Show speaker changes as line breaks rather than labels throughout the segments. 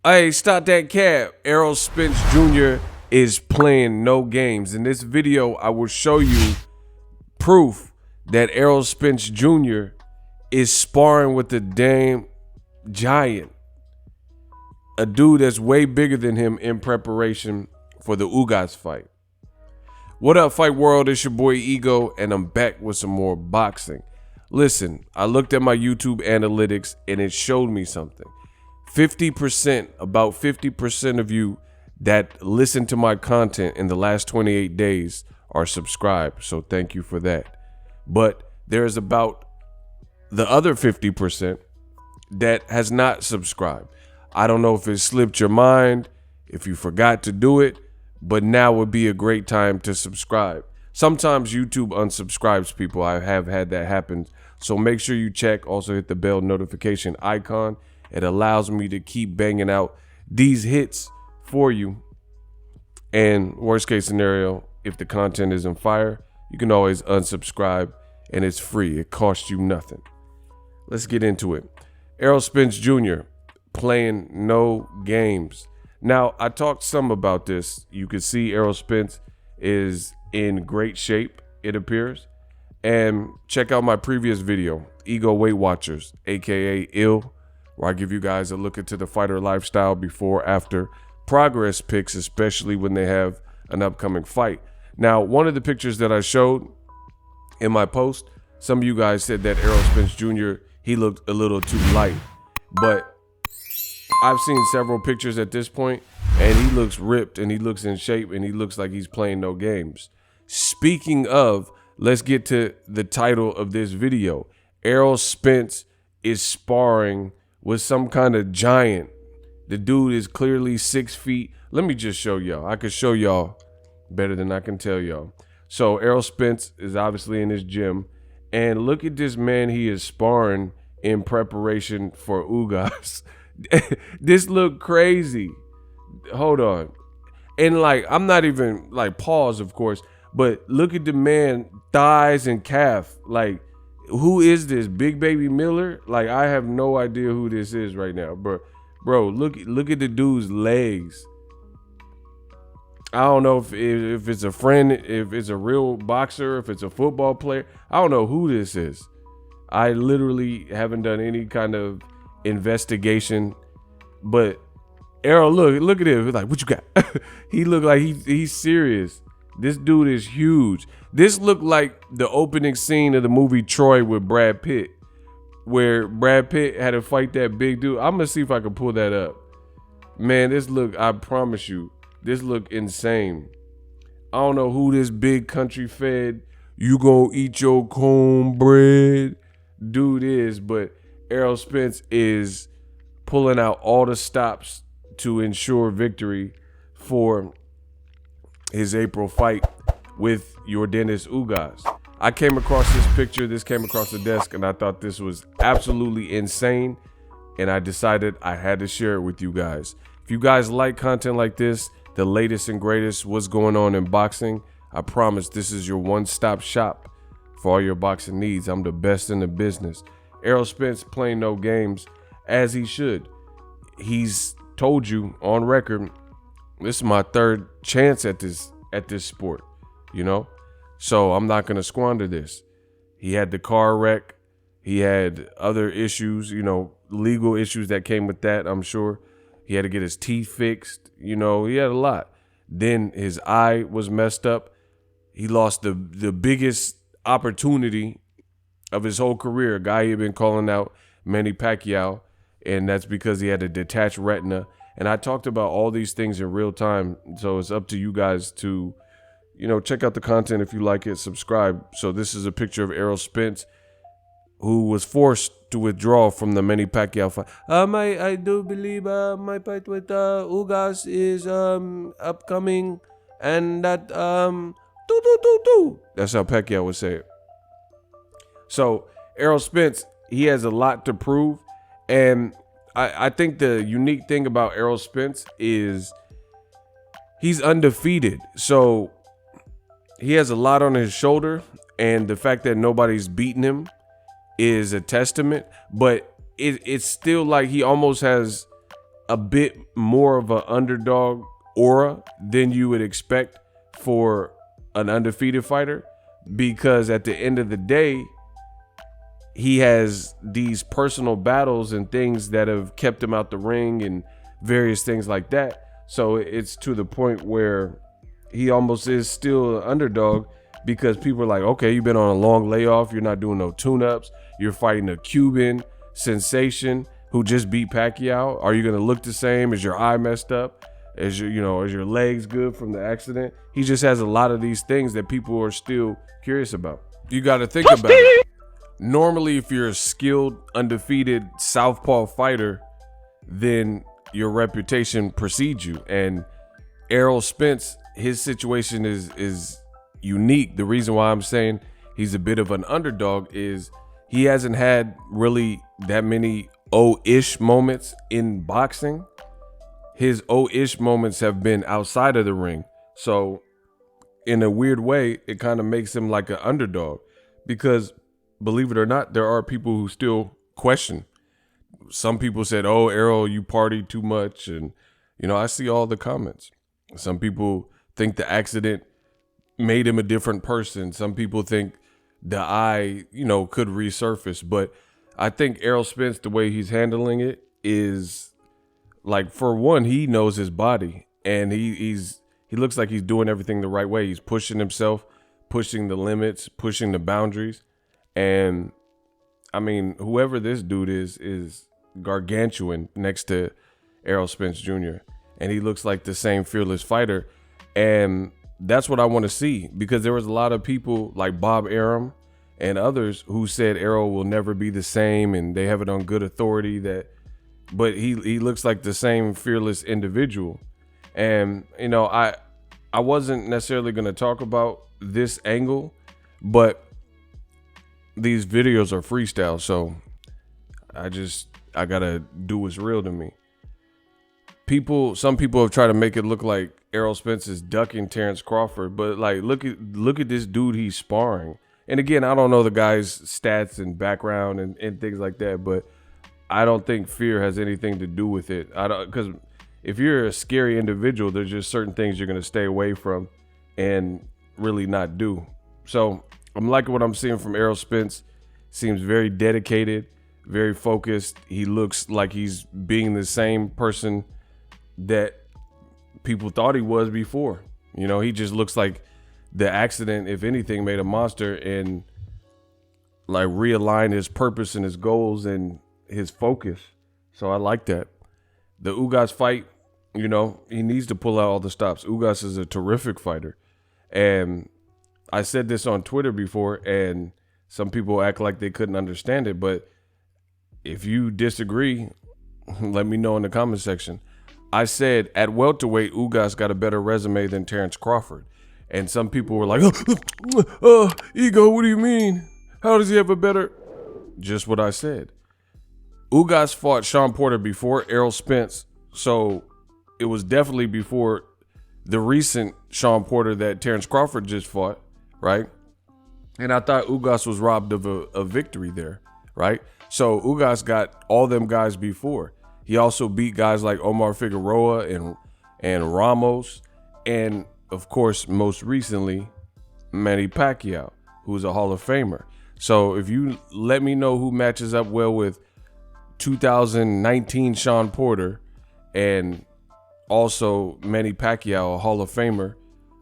Hey, stop that cap. Errol Spence Jr. is playing no games. In this video, I will show you proof that Errol Spence Jr. is sparring with the damn giant. A dude that's way bigger than him in preparation for the Ugas fight. What up, Fight World? It's your boy Ego, and I'm back with some more boxing. Listen, I looked at my YouTube analytics, and it showed me something. 50%, about 50% of you that listen to my content in the last 28 days are subscribed. So thank you for that. But there's about the other 50% that has not subscribed. I don't know if it slipped your mind, if you forgot to do it, but now would be a great time to subscribe. Sometimes YouTube unsubscribes people. I have had that happen. So make sure you check. Also hit the bell notification icon. It allows me to keep banging out these hits for you. And worst case scenario, if the content isn't fire, you can always unsubscribe and it's free. It costs you nothing. Let's get into it. Errol Spence Jr. playing no games. Now, I talked some about this. You can see Errol Spence is in great shape, it appears. And check out my previous video, Ego Weight Watchers, aka Ill, where I give you guys a look into the fighter lifestyle before, after, progress pics, especially when they have an upcoming fight. Now, one of the pictures that I showed in my post, some of you guys said that Errol Spence Jr., he looked a little too light. But I've seen several pictures at this point, and he looks ripped, and he looks in shape, and he looks like he's playing no games. Speaking of, let's get to the title of this video. Errol Spence is sparring with some kind of giant. The dude is clearly 6 feet. Let me just show y'all. I could show y'all better than I can tell y'all. So Errol Spence is obviously in his gym. And look at this man he is sparring in preparation for Ugas. This look crazy. Hold on. And like, I'm not even like, pause of course, but look at the man thighs and calf. Like, who is this? Big Baby Miller? Like, I have no idea who this is right now, bro. Look at the dude's legs. I don't know if it's a friend, if it's a real boxer, if it's a football player. I don't know who this is. I literally haven't done any kind of investigation, but Errol, look at him. Like, what you got? He look like he's serious. This dude is huge. This looked like the opening scene of the movie Troy with Brad Pitt, where Brad Pitt had to fight that big dude. I'm gonna see if I can pull that up. Man, this look, I promise you, this look insane. I don't know who this big country fed, you gonna eat your cornbread dude is, but Errol Spence is pulling out all the stops to ensure victory for his April fight with Yordenis Ugas. I came across this picture, this came across the desk, and I thought this was absolutely insane, and I decided I had to share it with you guys. If you guys like content like this, the latest and greatest, what's going on in boxing, I promise this is your one-stop shop for all your boxing needs. I'm the best in the business. Errol Spence playing no games, as he should. He's told you on record, this is my third chance at this sport, you know? So I'm not gonna squander this. He had the car wreck. He had other issues, you know, legal issues that came with that, I'm sure. He had to get his teeth fixed, you know, he had a lot. Then his eye was messed up. He lost the biggest opportunity of his whole career. A guy he had been calling out, Manny Pacquiao, and that's because he had a detached retina. And I talked about all these things in real time, so it's up to you guys to, you know, check out the content if you like it, subscribe. So this is a picture of Errol Spence, who was forced to withdraw from the Manny Pacquiao fight. I do believe my fight with Ugas is upcoming, and that that's how Pacquiao would say it. So Errol Spence, he has a lot to prove, and I think the unique thing about Errol Spence is he's undefeated. So he has a lot on his shoulder, and the fact that nobody's beaten him is a testament, but it's still like he almost has a bit more of an underdog aura than you would expect for an undefeated fighter, because at the end of the day, he has these personal battles and things that have kept him out the ring and various things like that. So it's to the point where he almost is still an underdog, because people are like, okay, you've been on a long layoff. You're not doing no tune-ups. You're fighting a Cuban sensation who just beat Pacquiao. Are you going to look the same? Is your eye messed up? Is your legs good from the accident? He just has a lot of these things that people are still curious about. You got to think about it. Normally, if you're a skilled, undefeated southpaw fighter, then your reputation precedes you. And Errol Spence, his situation is unique. The reason why I'm saying he's a bit of an underdog is he hasn't had really that many oh-ish moments in boxing. His oh-ish moments have been outside of the ring. So in a weird way, it kind of makes him like an underdog, because believe it or not, there are people who still question. Some people said, oh, Errol, you partied too much. And, I see all the comments. Some people think the accident made him a different person. Some people think the eye, could resurface. But I think Errol Spence, the way he's handling it is like, for one, he knows his body, and he looks like he's doing everything the right way. He's pushing himself, pushing the limits, pushing the boundaries. And I mean, whoever this dude is gargantuan next to Errol Spence Jr. And he looks like the same fearless fighter. And that's what I want to see, because there was a lot of people like Bob Arum and others who said Errol will never be the same, and they have it on good authority but he looks like the same fearless individual. And, I wasn't necessarily going to talk about this angle, but these videos are freestyle, so I gotta do what's real to me. Some people have tried to make it look like Errol Spence is ducking Terrence Crawford, but like, look at this dude he's sparring. And again, I don't know the guy's stats and background and things like that, but I don't think fear has anything to do with it. Because if you're a scary individual, there's just certain things you're gonna stay away from and really not do. So I'm liking what I'm seeing from Errol Spence. Seems very dedicated, very focused. He looks like he's being the same person that people thought he was before. He just looks like the accident, if anything, made a monster and like realigned his purpose and his goals and his focus. So I like that. The Ugas fight, he needs to pull out all the stops. Ugas is a terrific fighter. And I said this on Twitter before, and some people act like they couldn't understand it. But if you disagree, let me know in the comment section. I said at welterweight, Ugas got a better resume than Terrence Crawford. And some people were like, Ego, what do you mean? How does he have a better? Just what I said. Ugas fought Sean Porter before Errol Spence. So it was definitely before the recent Sean Porter that Terrence Crawford just fought, right? And I thought Ugas was robbed of a victory there, right? So Ugas got all them guys before. He also beat guys like Omar Figueroa and Ramos, and of course, most recently, Manny Pacquiao, who's a Hall of Famer. So if you let me know who matches up well with 2019 Sean Porter and also Manny Pacquiao, a Hall of Famer,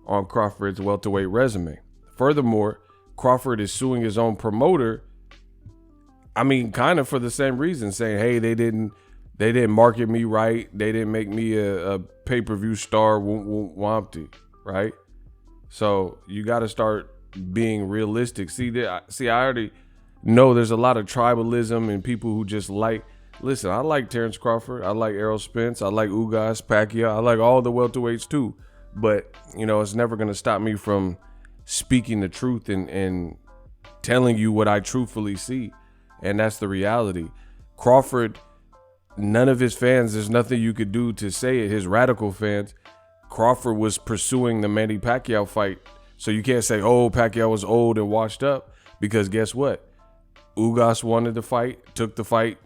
on Crawford's welterweight resume. Furthermore, Crawford is suing his own promoter. I mean, kind of for the same reason, saying, hey, they didn't market me right. They didn't make me a pay-per-view star, Wampty, right? So you got to start being realistic. I already know there's a lot of tribalism and people who just like, listen, I like Terrence Crawford. I like Errol Spence. I like Ugas, Pacquiao. I like all the welterweights too. But, it's never going to stop me from speaking the truth and telling you what I truthfully see. And that's the reality. Crawford, none of his fans, there's nothing you could do to say it. His radical fans, Crawford was pursuing the Manny Pacquiao fight. So you can't say, oh, Pacquiao was old and washed up, because guess what? Ugas wanted the fight, took the fight,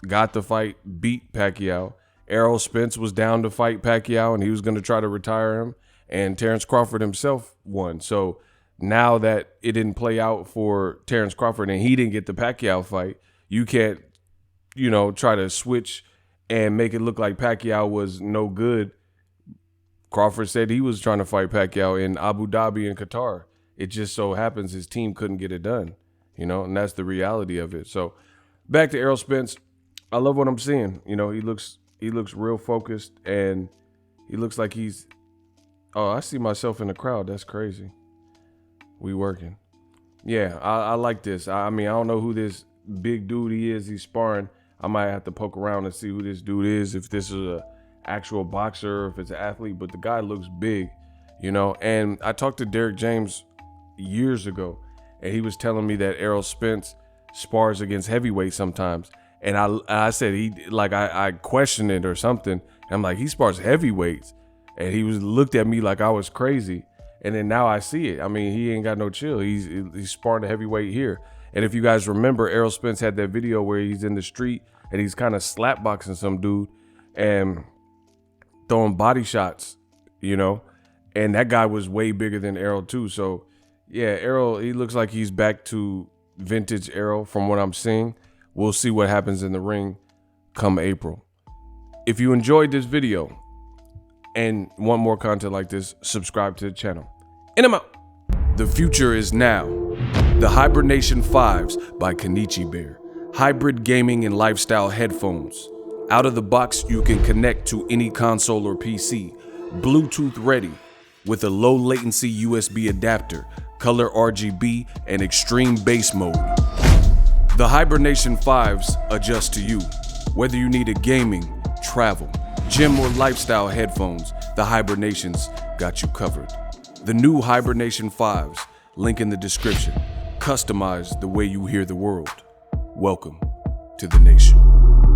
got the fight, beat Pacquiao, Errol Spence was down to fight Pacquiao, and he was going to try to retire him. And Terrence Crawford himself won. So now that it didn't play out for Terrence Crawford and he didn't get the Pacquiao fight, you can't, try to switch and make it look like Pacquiao was no good. Crawford said he was trying to fight Pacquiao in Abu Dhabi and Qatar. It just so happens his team couldn't get it done, and that's the reality of it. So back to Errol Spence. I love what I'm seeing. He looks real focused, and he looks like he's, I see myself in the crowd. That's crazy. We working. Yeah, I like this. I mean, I don't know who this big dude he is. He's sparring. I might have to poke around and see who this dude is, if this is a actual boxer, or if it's an athlete, but the guy looks big, and I talked to Derek James years ago, and he was telling me that Errol Spence spars against heavyweight sometimes, and I said I questioned it or something, and I'm like, he spars heavyweights, and he looked at me like I was crazy, and then now I see it. I mean, he ain't got no chill. He's sparring a heavyweight here. And if you guys remember, Errol Spence had that video where he's in the street and he's kind of slap boxing some dude and throwing body shots, and that guy was way bigger than Errol too. So yeah, Errol, he looks like he's back to vintage Errol from what I'm seeing. We'll see what happens in the ring come April. If you enjoyed this video and want more content like this, subscribe to the channel. And I'm out. The future is now. The Hibernation 5s by Kenichi Bear. Hybrid gaming and lifestyle headphones. Out of the box, you can connect to any console or PC. Bluetooth ready with a low latency USB adapter, color RGB, and extreme bass mode. The Hibernation 5s adjust to you. Whether you need a gaming, travel, gym, or lifestyle headphones, the Hibernations got you covered. The new Hibernation 5s, link in the description. Customize the way you hear the world. Welcome to the nation.